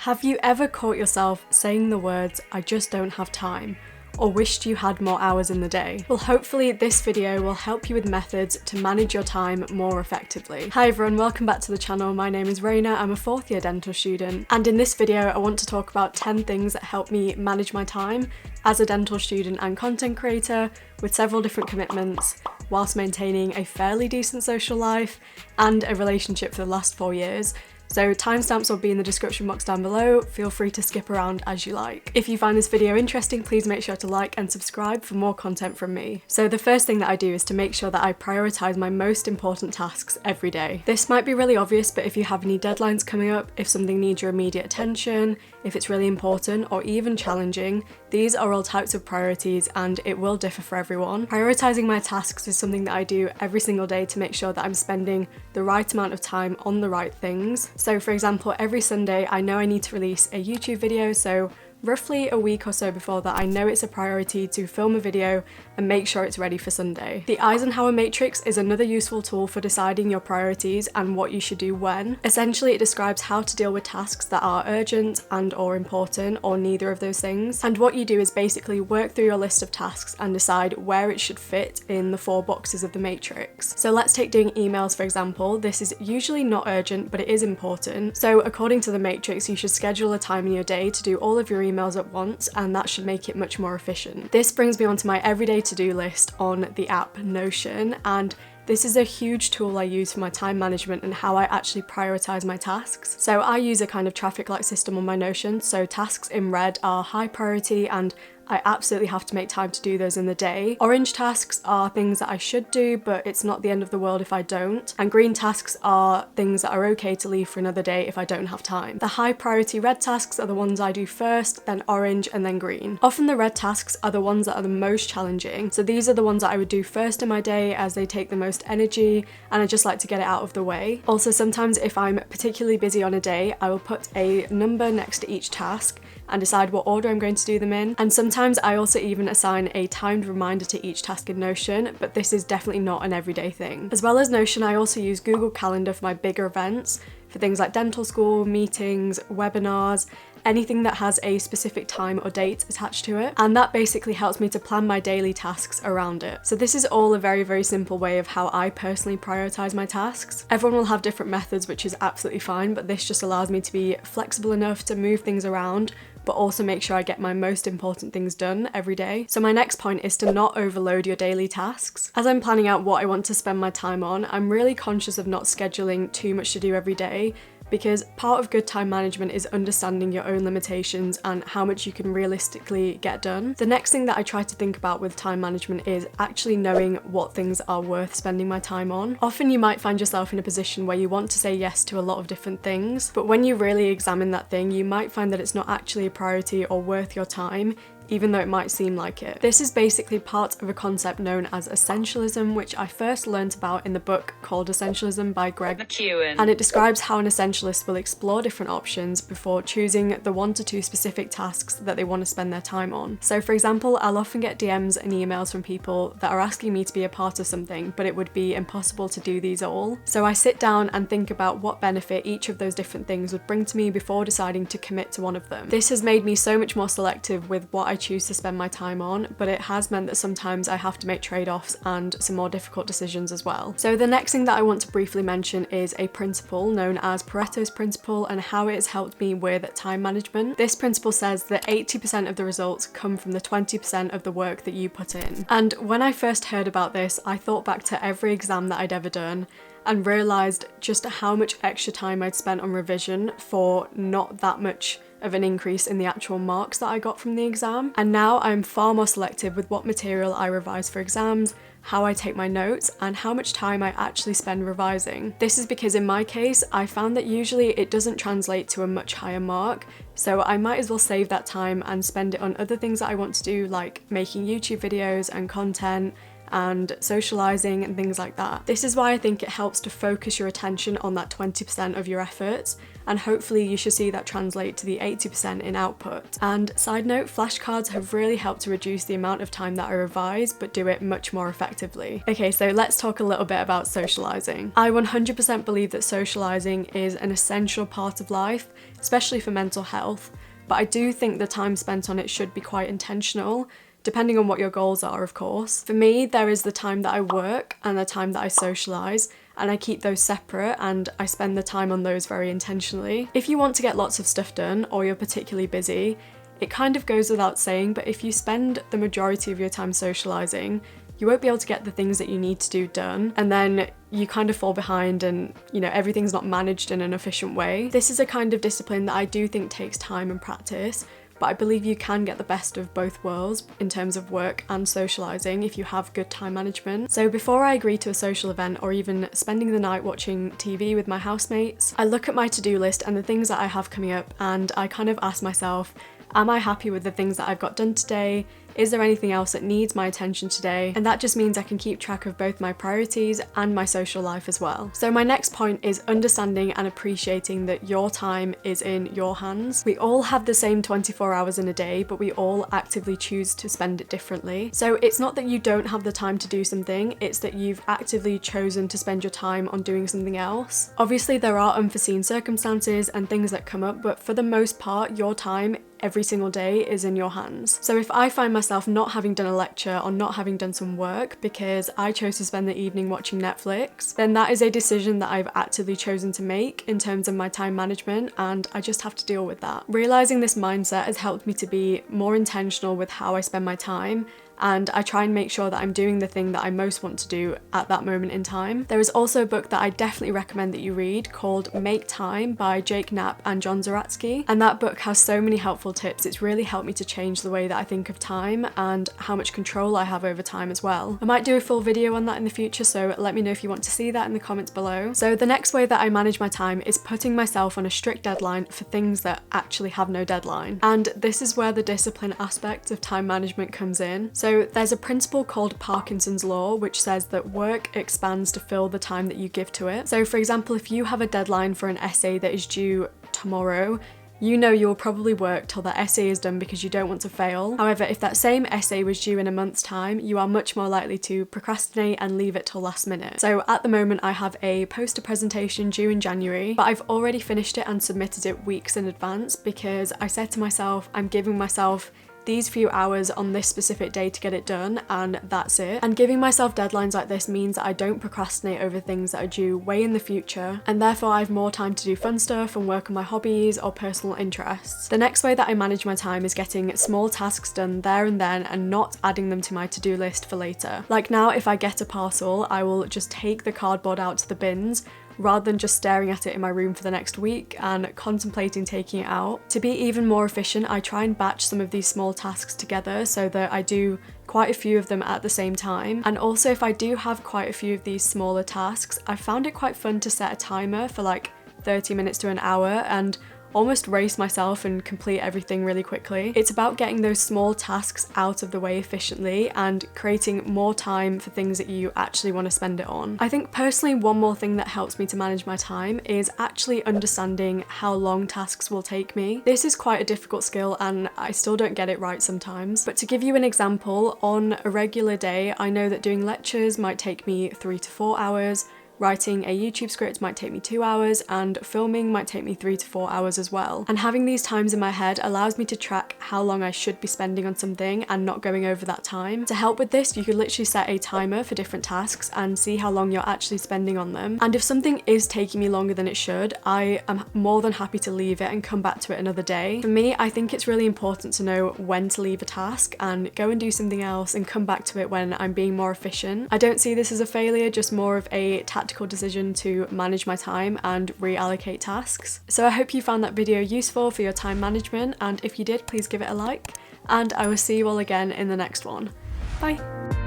Have you ever caught yourself saying the words, "I just don't have time," or wished you had more hours in the day? Well, hopefully this video will help you with methods to manage your time more effectively. Hi everyone, welcome back to the channel. My name is Raina, I'm a 4th year dental student, and in this video I want to talk about 10 things that help me manage my time as a dental student and content creator with several different commitments, whilst maintaining a fairly decent social life and a relationship for the last 4 years. So timestamps will be in the description box down below, feel free to skip around as you like. If you find this video interesting, please make sure to like and subscribe for more content from me. So the first thing that I do is to make sure that I prioritise my most important tasks every day. This might be really obvious, but if you have any deadlines coming up, if something needs your immediate attention, if it's really important or even challenging, these are all types of priorities and it will differ for everyone. Prioritising my tasks is something that I do every single day to make sure that I'm spending the right amount of time on the right things. So for example, every Sunday I know I need to release a YouTube video, so roughly a week or so before that I know it's a priority to film a video and make sure it's ready for Sunday. The Eisenhower matrix is another useful tool for deciding your priorities and what you should do when. Essentially it describes how to deal with tasks that are urgent and or important or neither of those things, and what you do is basically work through your list of tasks and decide where it should fit in the 4 boxes of the matrix. So let's take doing emails for example. This is usually not urgent but it is important, so according to the matrix you should schedule a time in your day to do all of your emails at once, and that should make it much more efficient. This brings me onto my everyday to-do list on the app Notion, and this is a huge tool I use for my time management and how I actually prioritise my tasks. So I use a kind of traffic light system on my Notion, so tasks in red are high priority and I absolutely have to make time to do those in the day. Orange tasks are things that I should do, but it's not the end of the world if I don't. And green tasks are things that are okay to leave for another day if I don't have time. The high priority red tasks are the ones I do first, then orange, and then green. Often the red tasks are the ones that are the most challenging. So these are the ones that I would do first in my day as they take the most energy and I just like to get it out of the way. Also sometimes if I'm particularly busy on a day, I will put a number next to each task and decide what order I'm going to do them in. And sometimes I also even assign a timed reminder to each task in Notion, but this is definitely not an everyday thing. As well as Notion, I also use Google Calendar for my bigger events, for things like dental school, meetings, webinars, anything that has a specific time or date attached to it. And that basically helps me to plan my daily tasks around it. So this is all a very, very simple way of how I personally prioritize my tasks. Everyone will have different methods, which is absolutely fine, but this just allows me to be flexible enough to move things around, but also make sure I get my most important things done every day. So my next point is to not overload your daily tasks. As I'm planning out what I want to spend my time on, I'm really conscious of not scheduling too much to do every day, because part of good time management is understanding your own limitations and how much you can realistically get done. The next thing that I try to think about with time management is actually knowing what things are worth spending my time on. Often you might find yourself in a position where you want to say yes to a lot of different things, but when you really examine that thing, you might find that it's not actually a priority or worth your time, even though it might seem like it. This is basically part of a concept known as essentialism, which I first learnt about in the book called Essentialism by Greg McKeown. And it describes how an essentialist will explore different options before choosing the 1 to 2 specific tasks that they want to spend their time on. So for example, I'll often get DMs and emails from people that are asking me to be a part of something, but it would be impossible to do these all. So I sit down and think about what benefit each of those different things would bring to me before deciding to commit to one of them. This has made me so much more selective with what I choose to spend my time on, but it has meant that sometimes I have to make trade-offs and some more difficult decisions as well. So the next thing that I want to briefly mention is a principle known as Pareto's Principle and how it has helped me with time management. This principle says that 80% of the results come from the 20% of the work that you put in. And when I first heard about this, I thought back to every exam that I'd ever done and realised just how much extra time I'd spent on revision for not that much of an increase in the actual marks that I got from the exam. And now I'm far more selective with what material I revise for exams, how I take my notes, and how much time I actually spend revising. This is because in my case, I found that usually it doesn't translate to a much higher mark, so I might as well save that time and spend it on other things that I want to do, like making YouTube videos and content, and socialising and things like that. This is why I think it helps to focus your attention on that 20% of your efforts, and hopefully you should see that translate to the 80% in output. And side note, flashcards have really helped to reduce the amount of time that I revise, but do it much more effectively. Okay, so let's talk a little bit about socialising. I 100% believe that socialising is an essential part of life, especially for mental health, but I do think the time spent on it should be quite intentional, depending on what your goals are, of course. For me, there is the time that I work and the time that I socialise, and I keep those separate and I spend the time on those very intentionally. If you want to get lots of stuff done or you're particularly busy, it kind of goes without saying, but if you spend the majority of your time socialising, you won't be able to get the things that you need to do done, and then you kind of fall behind and, you know, everything's not managed in an efficient way. This is a kind of discipline that I do think takes time and practice, but I believe you can get the best of both worlds in terms of work and socialising if you have good time management. So before I agree to a social event or even spending the night watching TV with my housemates, I look at my to-do list and the things that I have coming up, and I kind of ask myself, am I happy with the things that I've got done today? Is there anything else that needs my attention today? And that just means I can keep track of both my priorities and my social life as well. So my next point is understanding and appreciating that your time is in your hands. We all have the same 24 hours in a day, but we all actively choose to spend it differently. So it's not that you don't have the time to do something, it's that you've actively chosen to spend your time on doing something else. Obviously there are unforeseen circumstances and things that come up, but for the most part, your time every single day is in your hands. So if I find myself not having done a lecture or not having done some work because I chose to spend the evening watching Netflix, then that is a decision that I've actively chosen to make in terms of my time management, and I just have to deal with that. Realising this mindset has helped me to be more intentional with how I spend my time, and I try and make sure that I'm doing the thing that I most want to do at that moment in time. There is also a book that I definitely recommend that you read called Make Time by Jake Knapp and John Zaratsky, and that book has so many helpful tips. It's really helped me to change the way that I think of time and how much control I have over time as well. I might do a full video on that in the future, so let me know if you want to see that in the comments below. So the next way that I manage my time is putting myself on a strict deadline for things that actually have no deadline, and this is where the discipline aspect of time management comes in. So there's a principle called Parkinson's law, which says that work expands to fill the time that you give to it. So for example, if you have a deadline for an essay that is due tomorrow, you know you'll probably work till that essay is done because you don't want to fail. However, if that same essay was due in a month's time, you are much more likely to procrastinate and leave it till last minute. So at the moment I have a poster presentation due in January, but I've already finished it and submitted it weeks in advance because I said to myself, I'm giving myself these few hours on this specific day to get it done, and that's it. And giving myself deadlines like this means that I don't procrastinate over things that are due way in the future, and therefore I have more time to do fun stuff and work on my hobbies or personal interests. The next way that I manage my time is getting small tasks done there and then and not adding them to my to-do list for later. Like now, if I get a parcel, I will just take the cardboard out to the bins rather than just staring at it in my room for the next week and contemplating taking it out. To be even more efficient, I try and batch some of these small tasks together so that I do quite a few of them at the same time. And also, if I do have quite a few of these smaller tasks, I found it quite fun to set a timer for like 30 minutes to an hour and almost race myself and complete everything really quickly. It's about getting those small tasks out of the way efficiently and creating more time for things that you actually want to spend it on. I think personally one more thing that helps me to manage my time is actually understanding how long tasks will take me. This is quite a difficult skill and I still don't get it right sometimes, but to give you an example, on a regular day I know that doing lectures might take me 3 to 4 hours, writing a YouTube script might take me 2 hours, and filming might take me 3 to 4 hours as well. And having these times in my head allows me to track how long I should be spending on something and not going over that time. To help with this, you could literally set a timer for different tasks and see how long you're actually spending on them. And if something is taking me longer than it should, I am more than happy to leave it and come back to it another day. For me, I think it's really important to know when to leave a task and go and do something else and come back to it when I'm being more efficient. I don't see this as a failure, just more of a tactical decision to manage my time and reallocate tasks. So I hope you found that video useful for your time management, and if you did, please give it a like, and I will see you all again in the next one. Bye!